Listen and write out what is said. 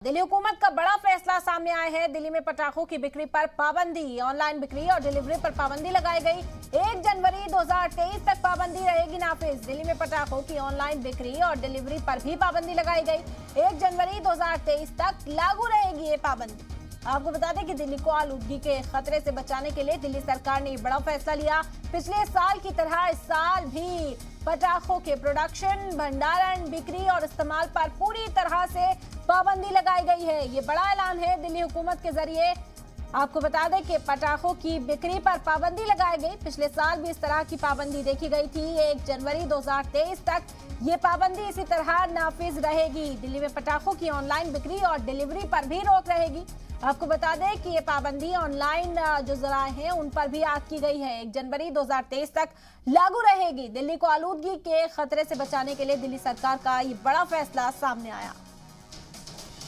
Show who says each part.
Speaker 1: दिल्ली हुकूमत का बड़ा फैसला सामने आया है। दिल्ली में पटाखों की बिक्री पर पाबंदी, ऑनलाइन बिक्री और डिलीवरी पर पाबंदी लगाई गई। 1 जनवरी 2023 तक पाबंदी रहेगी नाफिज। दिल्ली में पटाखों की ऑनलाइन बिक्री और डिलीवरी पर भी पाबंदी लगाई गई। 1 जनवरी 2023 तक लागू रहेगी ये पाबंदी। आपको बता दें कि दिल्ली को आलूदगी के खतरे से बचाने के लिए दिल्ली सरकार ने बड़ा फैसला लिया। पिछले साल की तरह इस साल भी पटाखों के प्रोडक्शन, भंडारण, बिक्री और इस्तेमाल पर पूरी तरह से पाबंदी लगाई गई है। ये बड़ा ऐलान है दिल्ली हुकूमत के जरिए। आपको बता दें कि पटाखों की बिक्री पर पाबंदी लगाई गई। पिछले साल भी इस तरह की पाबंदी देखी गई थी। 1 जनवरी 2023 तक ये पाबंदी इसी तरह नाफिज रहेगी। दिल्ली में पटाखों की ऑनलाइन बिक्री और डिलीवरी पर भी रोक रहेगी। आपको बता दें कि ये पाबंदी ऑनलाइन जो जराए हैं उन पर भी आग की गई है। 1 जनवरी 2023 तक लागू रहेगी। दिल्ली को आलूदगी के खतरे से बचाने के लिए दिल्ली सरकार का ये बड़ा फैसला सामने आया।